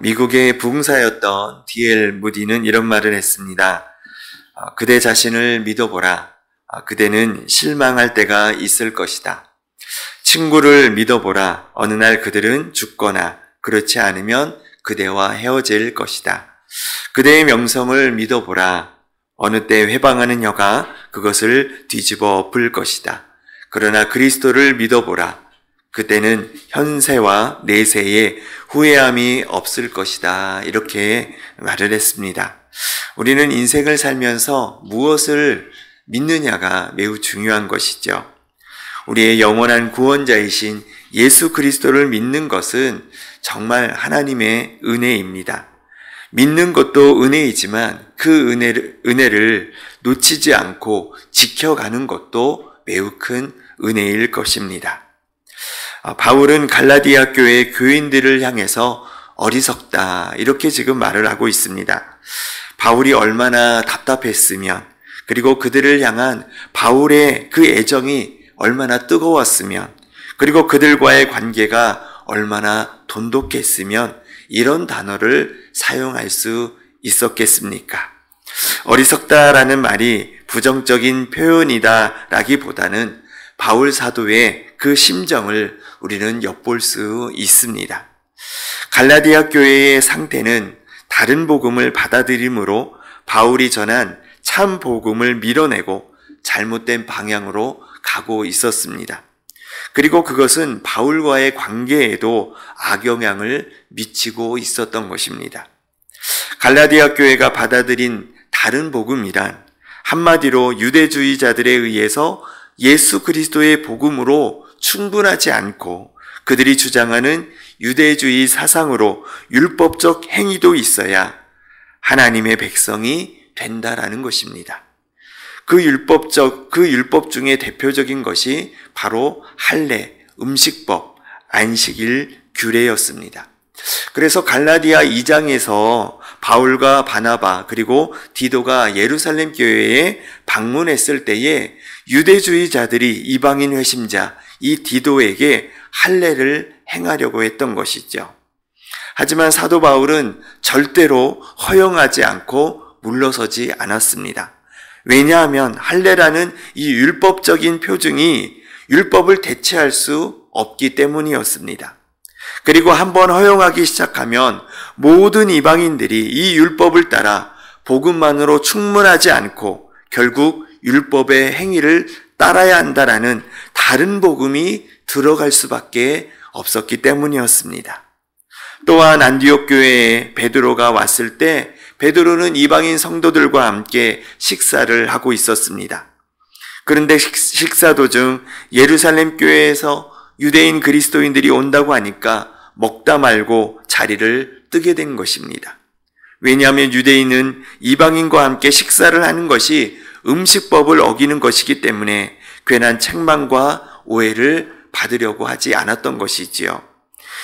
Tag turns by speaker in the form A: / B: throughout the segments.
A: 미국의 부흥사였던 D.L. 무디는 이런 말을 했습니다. 그대 자신을 믿어보라. 그대는 실망할 때가 있을 것이다. 친구를 믿어보라. 어느 날 그들은 죽거나 그렇지 않으면 그대와 헤어질 것이다. 그대의 명성을 믿어보라. 어느 때 회방하는 여가 그것을 뒤집어 엎을 것이다. 그러나 그리스도를 믿어보라. 그때는 현세와 내세에 후회함이 없을 것이다. 이렇게 말을 했습니다. 우리는 인생을 살면서 무엇을 믿느냐가 매우 중요한 것이죠. 우리의 영원한 구원자이신 예수 그리스도를 믿는 것은 정말 하나님의 은혜입니다. 믿는 것도 은혜이지만 그 은혜를 놓치지 않고 지켜가는 것도 매우 큰 은혜일 것입니다. 바울은 갈라디아 교회 교인들을 향해서 어리석다 이렇게 지금 말을 하고 있습니다. 바울이 얼마나 답답했으면, 그리고 그들을 향한 바울의 그 애정이 얼마나 뜨거웠으면, 그리고 그들과의 관계가 얼마나 돈독했으면 이런 단어를 사용할 수 있었겠습니까? 어리석다라는 말이 부정적인 표현이다 라기보다는 바울 사도의 그 심정을 우리는 엿볼 수 있습니다. 갈라디아 교회의 상태는 다른 복음을 받아들임으로 바울이 전한 참 복음을 밀어내고 잘못된 방향으로 가고 있었습니다. 그리고 그것은 바울과의 관계에도 악영향을 미치고 있었던 것입니다. 갈라디아 교회가 받아들인 다른 복음이란 한마디로 유대주의자들에 의해서 예수 그리스도의 복음으로 충분하지 않고 그들이 주장하는 유대주의 사상으로 율법적 행위도 있어야 하나님의 백성이 된다라는 것입니다. 그 율법 중에 대표적인 것이 바로 할례, 음식법, 안식일 규례였습니다. 그래서 갈라디아 2장에서 바울과 바나바 그리고 디도가 예루살렘 교회에 방문했을 때에 유대주의자들이 이방인 회심자 이 디도에게 할례를 행하려고 했던 것이죠. 하지만 사도 바울은 절대로 허용하지 않고 물러서지 않았습니다. 왜냐하면 할례라는 이 율법적인 표징이 율법을 대체할 수 없기 때문이었습니다. 그리고 한번 허용하기 시작하면 모든 이방인들이 이 율법을 따라 복음만으로 충분하지 않고 결국 율법의 행위를 따라야 한다라는 다른 복음이 들어갈 수밖에 없었기 때문이었습니다. 또한 안디옥 교회에 베드로가 왔을 때 베드로는 이방인 성도들과 함께 식사를 하고 있었습니다. 그런데 식사 도중 예루살렘 교회에서 유대인 그리스도인들이 온다고 하니까 먹다 말고 자리를 뜨게 된 것입니다. 왜냐하면 유대인은 이방인과 함께 식사를 하는 것이 음식법을 어기는 것이기 때문에 괜한 책망과 오해를 받으려고 하지 않았던 것이지요.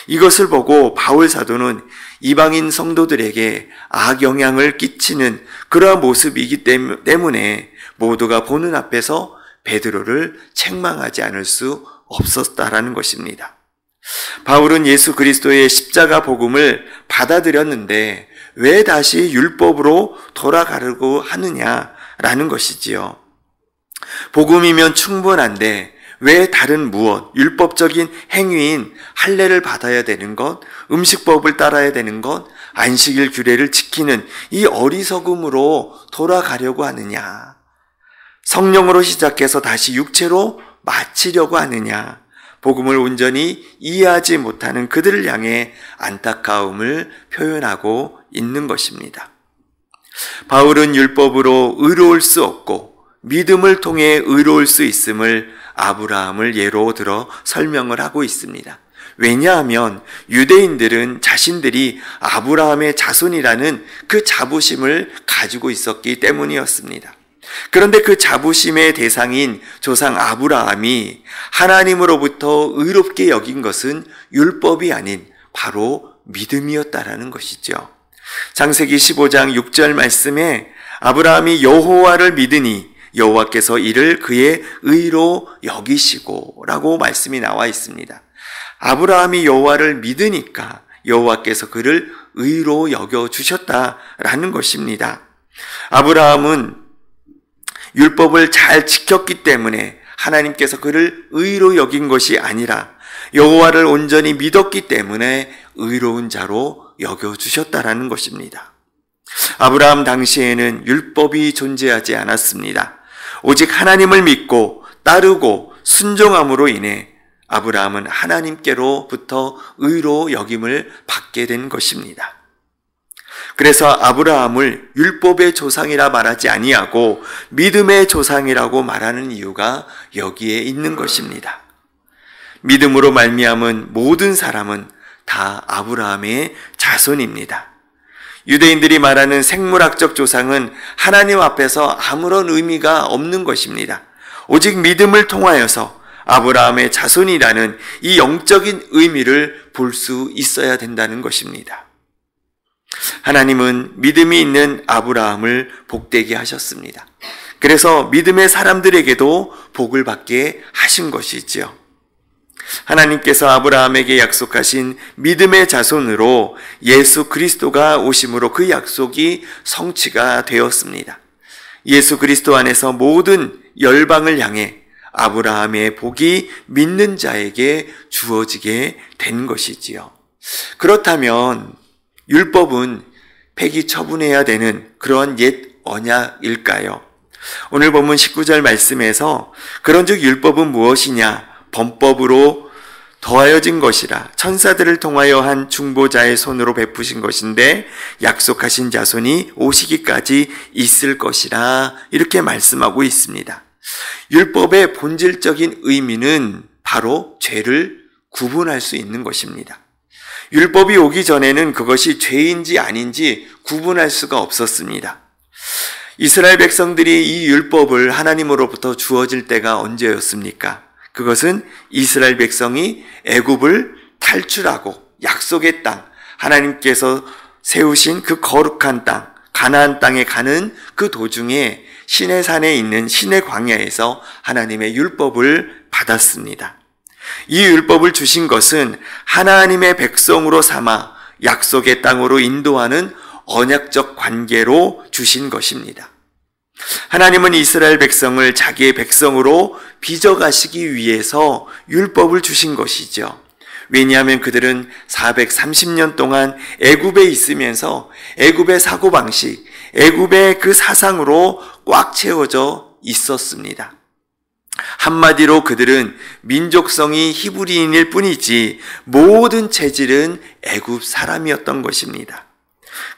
A: 이것을 보고 바울 사도는 이방인 성도들에게 악영향을 끼치는 그러한 모습이기 때문에 모두가 보는 앞에서 베드로를 책망하지 않을 수 없었다라는 것입니다. 바울은 예수 그리스도의 십자가 복음을 받아들였는데 왜 다시 율법으로 돌아가려고 하느냐라는 것이지요. 복음이면 충분한데 왜 다른 무엇, 율법적인 행위인 할례를 받아야 되는 것, 음식법을 따라야 되는 것, 안식일 규례를 지키는 이 어리석음으로 돌아가려고 하느냐? 성령으로 시작해서 다시 육체로 마치려고 하느냐? 복음을 온전히 이해하지 못하는 그들을 향해 안타까움을 표현하고 있는 것입니다. 바울은 율법으로 의로울 수 없고 믿음을 통해 의로울 수 있음을 아브라함을 예로 들어 설명을 하고 있습니다. 왜냐하면 유대인들은 자신들이 아브라함의 자손이라는 그 자부심을 가지고 있었기 때문이었습니다. 그런데 그 자부심의 대상인 조상 아브라함이 하나님으로부터 의롭게 여긴 것은 율법이 아닌 바로 믿음이었다라는 것이죠. 창세기 15장 6절 말씀에 아브라함이 여호와를 믿으니 여호와께서 이를 그의 의로 여기시고 라고 말씀이 나와 있습니다. 아브라함이 여호와를 믿으니까 여호와께서 그를 의로 여겨주셨다라는 것입니다. 아브라함은 율법을 잘 지켰기 때문에 하나님께서 그를 의로 여긴 것이 아니라 여호와를 온전히 믿었기 때문에 의로운 자로 여겨주셨다라는 것입니다. 아브라함 당시에는 율법이 존재하지 않았습니다. 오직 하나님을 믿고 따르고 순종함으로 인해 아브라함은 하나님께로부터 의로 여김을 받게 된 것입니다. 그래서 아브라함을 율법의 조상이라 말하지 아니하고 믿음의 조상이라고 말하는 이유가 여기에 있는 것입니다. 믿음으로 말미암은 모든 사람은 다 아브라함의 자손입니다. 유대인들이 말하는 생물학적 조상은 하나님 앞에서 아무런 의미가 없는 것입니다. 오직 믿음을 통하여서 아브라함의 자손이라는 이 영적인 의미를 볼 수 있어야 된다는 것입니다. 하나님은 믿음이 있는 아브라함을 복되게 하셨습니다. 그래서 믿음의 사람들에게도 복을 받게 하신 것이지요. 하나님께서 아브라함에게 약속하신 믿음의 자손으로 예수 그리스도가 오심으로 그 약속이 성취가 되었습니다. 예수 그리스도 안에서 모든 열방을 향해 아브라함의 복이 믿는 자에게 주어지게 된 것이지요. 그렇다면 율법은 폐기 처분해야 되는 그런 옛 언약일까요? 오늘 본문 19절 말씀에서 그런즉 율법은 무엇이냐? 범법으로 더하여진 것이라 천사들을 통하여 한 중보자의 손으로 베푸신 것인데 약속하신 자손이 오시기까지 있을 것이라 이렇게 말씀하고 있습니다. 율법의 본질적인 의미는 바로 죄를 구분할 수 있는 것입니다. 율법이 오기 전에는 그것이 죄인지 아닌지 구분할 수가 없었습니다. 이스라엘 백성들이 이 율법을 하나님으로부터 주어질 때가 언제였습니까? 그것은 이스라엘 백성이 애굽을 탈출하고 약속의 땅, 하나님께서 세우신 그 거룩한 땅, 가나안 땅에 가는 그 도중에 시내산에 있는 시내 광야에서 하나님의 율법을 받았습니다. 이 율법을 주신 것은 하나님의 백성으로 삼아 약속의 땅으로 인도하는 언약적 관계로 주신 것입니다. 하나님은 이스라엘 백성을 자기의 백성으로 빚어가시기 위해서 율법을 주신 것이죠. 왜냐하면 그들은 430년 동안 애굽에 있으면서 애굽의 사고방식, 애굽의 그 사상으로 꽉 채워져 있었습니다. 한마디로 그들은 민족성이 히브리인일 뿐이지 모든 체질은 애굽 사람이었던 것입니다.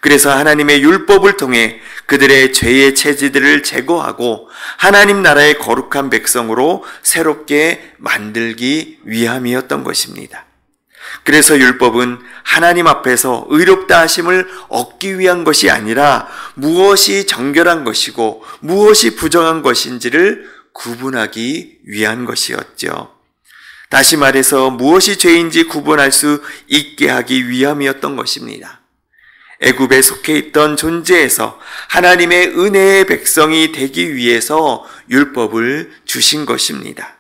A: 그래서 하나님의 율법을 통해 그들의 죄의 체질들을 제거하고 하나님 나라의 거룩한 백성으로 새롭게 만들기 위함이었던 것입니다. 그래서 율법은 하나님 앞에서 의롭다 하심을 얻기 위한 것이 아니라 무엇이 정결한 것이고 무엇이 부정한 것인지를 구분하기 위한 것이었죠. 다시 말해서 무엇이 죄인지 구분할 수 있게 하기 위함이었던 것입니다. 애굽에 속해 있던 존재에서 하나님의 은혜의 백성이 되기 위해서 율법을 주신 것입니다.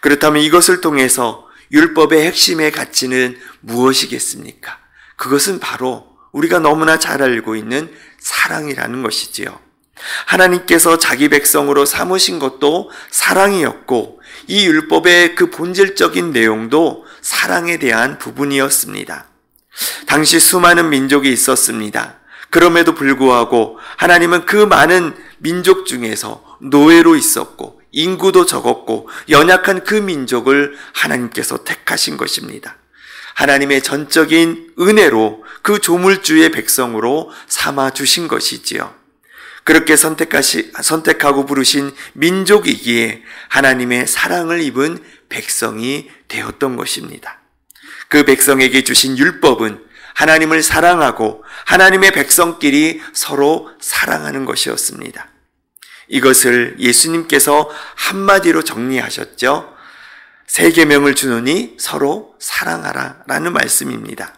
A: 그렇다면 이것을 통해서 율법의 핵심의 가치는 무엇이겠습니까? 그것은 바로 우리가 너무나 잘 알고 있는 사랑이라는 것이지요. 하나님께서 자기 백성으로 삼으신 것도 사랑이었고 이 율법의 그 본질적인 내용도 사랑에 대한 부분이었습니다. 당시 수많은 민족이 있었습니다. 그럼에도 불구하고 하나님은 그 많은 민족 중에서 노예로 있었고 인구도 적었고 연약한 그 민족을 하나님께서 택하신 것입니다. 하나님의 전적인 은혜로 그 조물주의 백성으로 삼아주신 것이지요. 그렇게 선택하고 부르신 민족이기에 하나님의 사랑을 입은 백성이 되었던 것입니다. 그 백성에게 주신 율법은 하나님을 사랑하고 하나님의 백성끼리 서로 사랑하는 것이었습니다. 이것을 예수님께서 한마디로 정리하셨죠. 세 계명을 주노니 서로 사랑하라 라는 말씀입니다.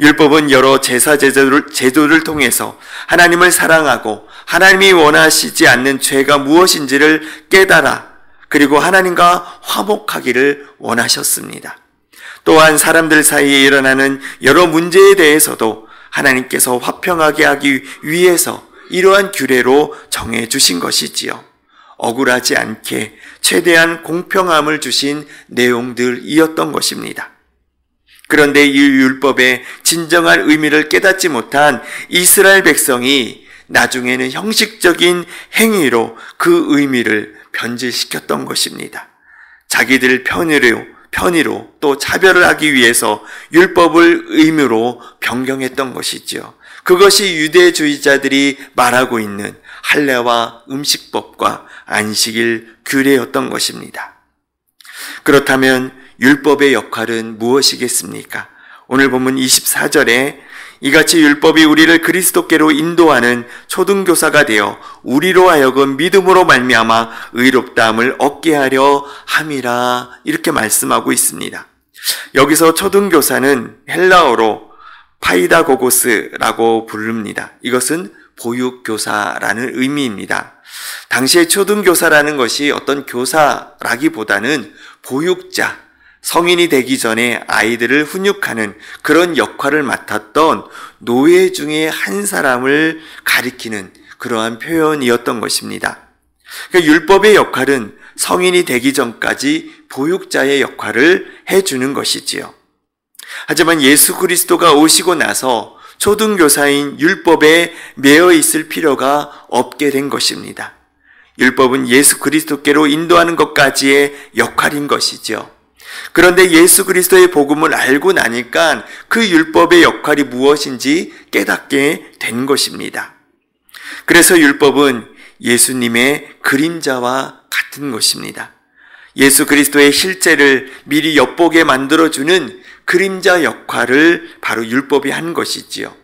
A: 율법은 여러 제도를 통해서 하나님을 사랑하고 하나님이 원하시지 않는 죄가 무엇인지를 깨달아 그리고 하나님과 화목하기를 원하셨습니다. 또한 사람들 사이에 일어나는 여러 문제에 대해서도 하나님께서 화평하게 하기 위해서 이러한 규례로 정해 주신 것이지요. 억울하지 않게 최대한 공평함을 주신 내용들이었던 것입니다. 그런데 이 율법의 진정한 의미를 깨닫지 못한 이스라엘 백성이 나중에는 형식적인 행위로 그 의미를 변질시켰던 것입니다. 자기들 편의로 또 차별을 하기 위해서 율법을 의무로 변경했던 것이죠. 그것이 유대주의자들이 말하고 있는 할례와 음식법과 안식일 규례였던 것입니다. 그렇다면 율법의 역할은 무엇이겠습니까? 오늘 본문 24절에 이같이 율법이 우리를 그리스도께로 인도하는 초등교사가 되어 우리로 하여금 믿음으로 말미암아 의롭다함을 얻게 하려 함이라 이렇게 말씀하고 있습니다. 여기서 초등교사는 헬라어로 파이다고고스라고 부릅니다. 이것은 보육교사라는 의미입니다. 당시에 초등교사라는 것이 어떤 교사라기보다는 보육자, 성인이 되기 전에 아이들을 훈육하는 그런 역할을 맡았던 노예 중에 한 사람을 가리키는 그러한 표현이었던 것입니다. 그러니까 율법의 역할은 성인이 되기 전까지 보육자의 역할을 해주는 것이지요. 하지만 예수 그리스도가 오시고 나서 초등교사인 율법에 매여 있을 필요가 없게 된 것입니다. 율법은 예수 그리스도께로 인도하는 것까지의 역할인 것이죠. 그런데 예수 그리스도의 복음을 알고 나니까 그 율법의 역할이 무엇인지 깨닫게 된 것입니다. 그래서 율법은 예수님의 그림자와 같은 것입니다. 예수 그리스도의 실제를 미리 엿보게 만들어주는 그림자 역할을 바로 율법이 한 것이지요.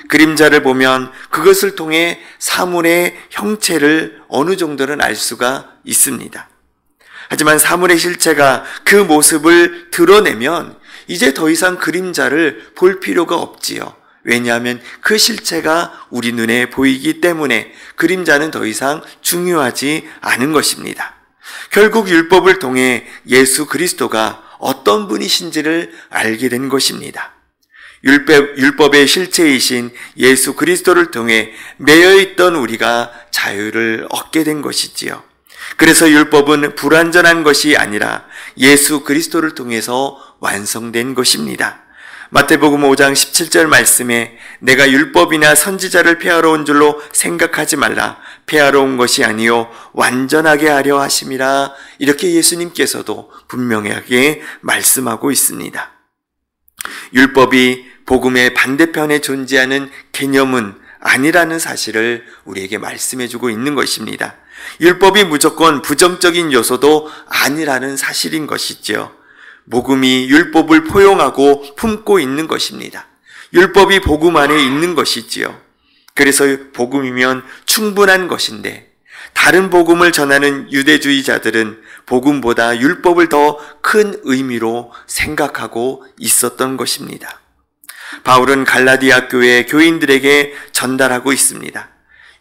A: 그림자를 보면 그것을 통해 사물의 형체를 어느 정도는 알 수가 있습니다. 하지만 사물의 실체가 그 모습을 드러내면 이제 더 이상 그림자를 볼 필요가 없지요. 왜냐하면 그 실체가 우리 눈에 보이기 때문에 그림자는 더 이상 중요하지 않은 것입니다. 결국 율법을 통해 예수 그리스도가 어떤 분이신지를 알게 된 것입니다. 율법의 실체이신 예수 그리스도를 통해 매여있던 우리가 자유를 얻게 된 것이지요. 그래서 율법은 불완전한 것이 아니라 예수 그리스도를 통해서 완성된 것입니다. 마태복음 5장 17절 말씀에 내가 율법이나 선지자를 폐하러 온 줄로 생각하지 말라. 폐하러 온 것이 아니요 완전하게 하려 하심이라. 이렇게 예수님께서도 분명하게 말씀하고 있습니다. 율법이 복음의 반대편에 존재하는 개념은 아니라는 사실을 우리에게 말씀해주고 있는 것입니다. 율법이 무조건 부정적인 요소도 아니라는 사실인 것이죠. 복음이 율법을 포용하고 품고 있는 것입니다. 율법이 복음 안에 있는 것이지요. 그래서 복음이면 충분한 것인데 다른 복음을 전하는 유대주의자들은 복음보다 율법을 더 큰 의미로 생각하고 있었던 것입니다. 바울은 갈라디아 교회 교인들에게 전달하고 있습니다.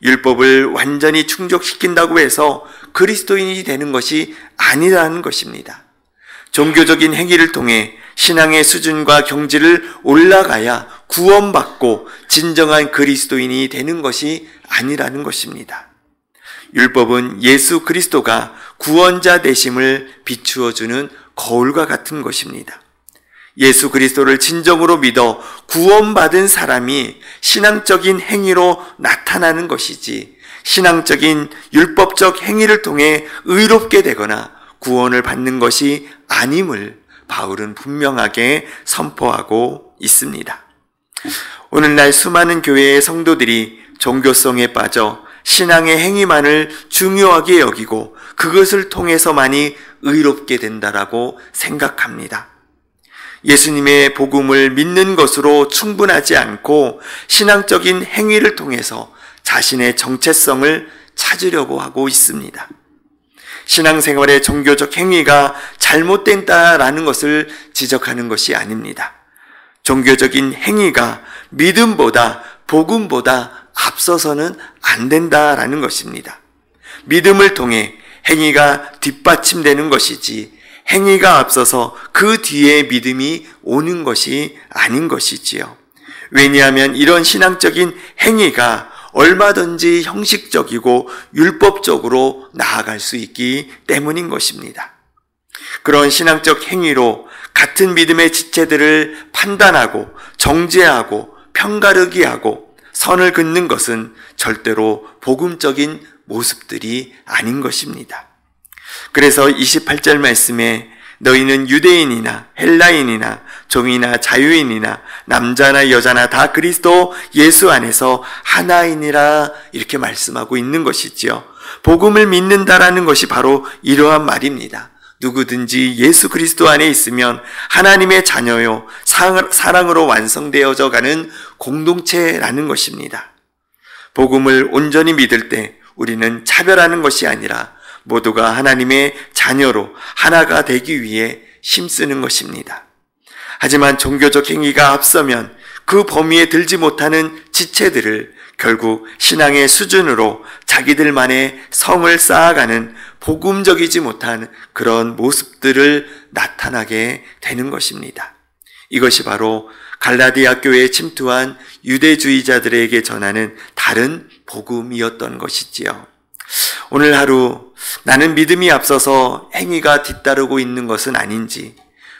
A: 율법을 완전히 충족시킨다고 해서 그리스도인이 되는 것이 아니라는 것입니다. 종교적인 행위를 통해 신앙의 수준과 경지를 올라가야 구원받고 진정한 그리스도인이 되는 것이 아니라는 것입니다. 율법은 예수 그리스도가 구원자 되심을 비추어주는 거울과 같은 것입니다. 예수 그리스도를 진정으로 믿어 구원받은 사람이 신앙적인 행위로 나타나는 것이지 신앙적인 율법적 행위를 통해 의롭게 되거나 구원을 받는 것이 아님을 바울은 분명하게 선포하고 있습니다. 오늘날 수많은 교회의 성도들이 종교성에 빠져 신앙의 행위만을 중요하게 여기고 그것을 통해서만이 의롭게 된다라고 생각합니다. 예수님의 복음을 믿는 것으로 충분하지 않고 신앙적인 행위를 통해서 자신의 정체성을 찾으려고 하고 있습니다. 신앙생활의 종교적 행위가 잘못된다라는 것을 지적하는 것이 아닙니다. 종교적인 행위가 믿음보다 복음보다 앞서서는 안 된다라는 것입니다. 믿음을 통해 행위가 뒷받침되는 것이지 행위가 앞서서 그 뒤에 믿음이 오는 것이 아닌 것이지요. 왜냐하면 이런 신앙적인 행위가 얼마든지 형식적이고 율법적으로 나아갈 수 있기 때문인 것입니다. 그런 신앙적 행위로 같은 믿음의 지체들을 판단하고 정죄하고 편가르기 하고 선을 긋는 것은 절대로 복음적인 모습들이 아닌 것입니다. 그래서 28절 말씀에 너희는 유대인이나 헬라인이나 종이나 자유인이나 남자나 여자나 다 그리스도 예수 안에서 하나이니라 이렇게 말씀하고 있는 것이지요. 복음을 믿는다라는 것이 바로 이러한 말입니다. 누구든지 예수 그리스도 안에 있으면 하나님의 자녀요 사랑으로 완성되어져 가는 공동체라는 것입니다. 복음을 온전히 믿을 때 우리는 차별하는 것이 아니라 모두가 하나님의 자녀로 하나가 되기 위해 힘쓰는 것입니다. 하지만 종교적 행위가 앞서면 그 범위에 들지 못하는 지체들을 결국 신앙의 수준으로 자기들만의 성을 쌓아가는 복음적이지 못한 그런 모습들을 나타나게 되는 것입니다. 이것이 바로 갈라디아 교회에 침투한 유대주의자들에게 전하는 다른 복음이었던 것이지요. 오늘 하루 나는 믿음이 앞서서 행위가 뒤따르고 있는 것은 아닌지,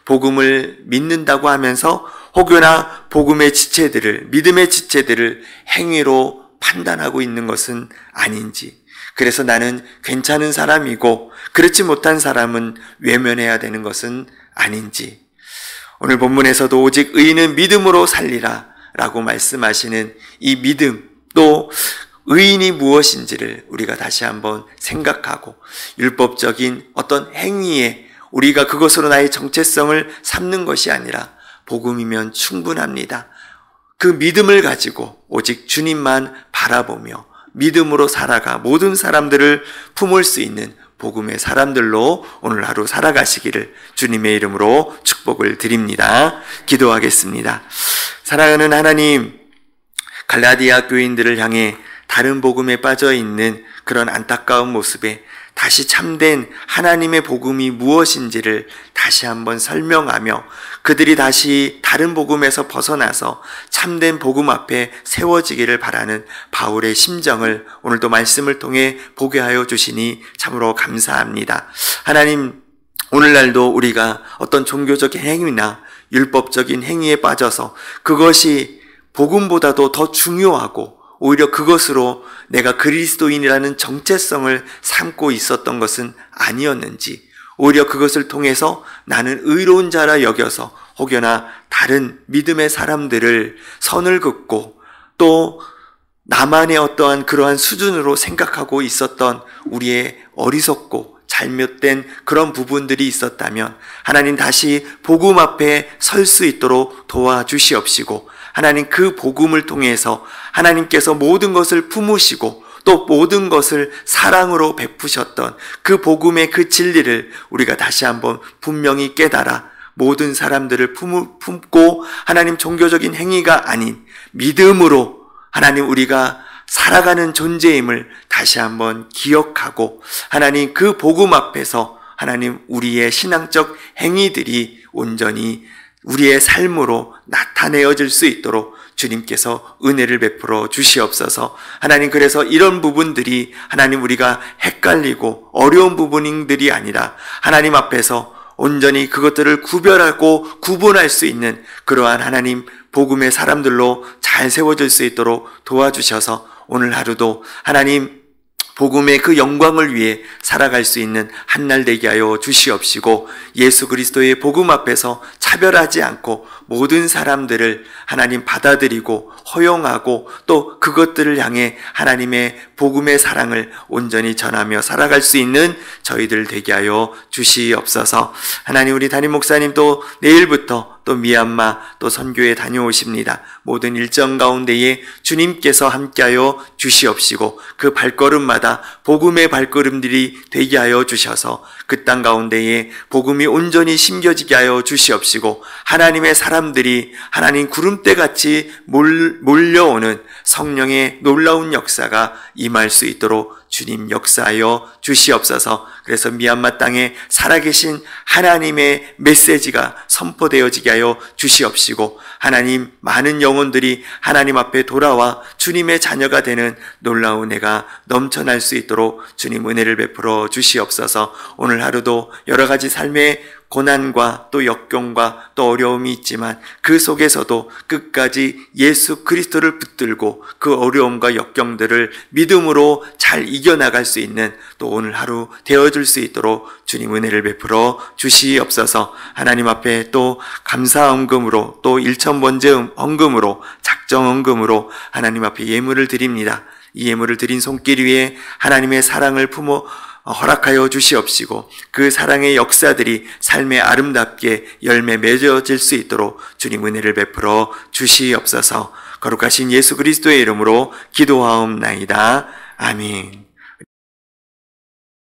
A: 복음을 믿는다고 하면서 혹여나 복음의 지체들을, 믿음의 지체들을 행위로 판단하고 있는 것은 아닌지, 그래서 나는 괜찮은 사람이고 그렇지 못한 사람은 외면해야 되는 것은 아닌지, 오늘 본문에서도 오직 의인은 믿음으로 살리라 라고 말씀하시는 이 믿음, 또 의인이 무엇인지를 우리가 다시 한번 생각하고 율법적인 어떤 행위에 우리가 그것으로 나의 정체성을 삼는 것이 아니라 복음이면 충분합니다. 그 믿음을 가지고 오직 주님만 바라보며 믿음으로 살아가 모든 사람들을 품을 수 있는 복음의 사람들로 오늘 하루 살아가시기를 주님의 이름으로 축복을 드립니다. 기도하겠습니다. 사랑하는 하나님, 갈라디아 교인들을 향해 다른 복음에 빠져 있는 그런 안타까운 모습에 다시 참된 하나님의 복음이 무엇인지를 다시 한번 설명하며 그들이 다시 다른 복음에서 벗어나서 참된 복음 앞에 세워지기를 바라는 바울의 심정을 오늘도 말씀을 통해 보게 하여 주시니 참으로 감사합니다. 하나님, 오늘날도 우리가 어떤 종교적 행위나 율법적인 행위에 빠져서 그것이 복음보다도 더 중요하고 오히려 그것으로 내가 그리스도인이라는 정체성을 삼고 있었던 것은 아니었는지, 오히려 그것을 통해서 나는 의로운 자라 여겨서 혹여나 다른 믿음의 사람들을 선을 긋고 또 나만의 어떠한 그러한 수준으로 생각하고 있었던 우리의 어리석고 잘못된 그런 부분들이 있었다면 하나님 다시 복음 앞에 설 수 있도록 도와주시옵시고, 하나님 그 복음을 통해서 하나님께서 모든 것을 품으시고 또 모든 것을 사랑으로 베푸셨던 그 복음의 그 진리를 우리가 다시 한번 분명히 깨달아 모든 사람들을 품고 하나님 종교적인 행위가 아닌 믿음으로 하나님 우리가 살아가는 존재임을 다시 한번 기억하고 하나님 그 복음 앞에서 하나님 우리의 신앙적 행위들이 온전히 우리의 삶으로 나타내어질 수 있도록 주님께서 은혜를 베풀어 주시옵소서. 하나님, 그래서 이런 부분들이 하나님 우리가 헷갈리고 어려운 부분들이 아니라 하나님 앞에서 온전히 그것들을 구별하고 구분할 수 있는 그러한 하나님 복음의 사람들로 잘 세워질 수 있도록 도와주셔서 오늘 하루도 하나님 복음의 그 영광을 위해 살아갈 수 있는 한날 되게 하여 주시옵시고, 예수 그리스도의 복음 앞에서 차별하지 않고 모든 사람들을 하나님 받아들이고 허용하고 또 그것들을 향해 하나님의 복음의 사랑을 온전히 전하며 살아갈 수 있는 저희들 되게 하여 주시옵소서. 하나님, 우리 담임 목사님도 내일부터 또 미얀마 또 선교에 다녀오십니다. 모든 일정 가운데에 주님께서 함께하여 주시옵시고 그 발걸음마다 복음의 발걸음들이 되게 하여 주셔서 그 땅 가운데에 복음이 온전히 심겨지게 하여 주시옵시고 하나님의 사랑 사람들이 하나님 구름대같이 몰려오는 성령의 놀라운 역사가 임할 수 있도록 주님 역사하여 주시옵소서. 그래서 미얀마 땅에 살아계신 하나님의 메시지가 선포되어지게 하여 주시옵시고, 하나님 많은 영혼들이 하나님 앞에 돌아와 주님의 자녀가 되는 놀라운 애가 넘쳐날 수 있도록 주님 은혜를 베풀어 주시옵소서. 오늘 하루도 여러 가지 삶의 고난과 또 역경과 또 어려움이 있지만 그 속에서도 끝까지 예수 그리스도를 붙들고 그 어려움과 역경들을 믿음으로 잘 이겨나갈 수 있는 또 오늘 하루 되어줄 수 있도록 주님 은혜를 베풀어 주시옵소서. 하나님 앞에 또 감사 헌금으로 또 일천번제 헌금으로 작정 헌금으로 하나님 앞에 예물을 드립니다. 이 예물을 드린 손길 위에 하나님의 사랑을 품어 허락하여 주시옵시고, 그 사랑의 역사들이 삶에 아름답게 열매 맺어질 수 있도록 주님 은혜를 베풀어 주시옵소서. 거룩하신 예수 그리스도의 이름으로 기도하옵나이다. 아멘.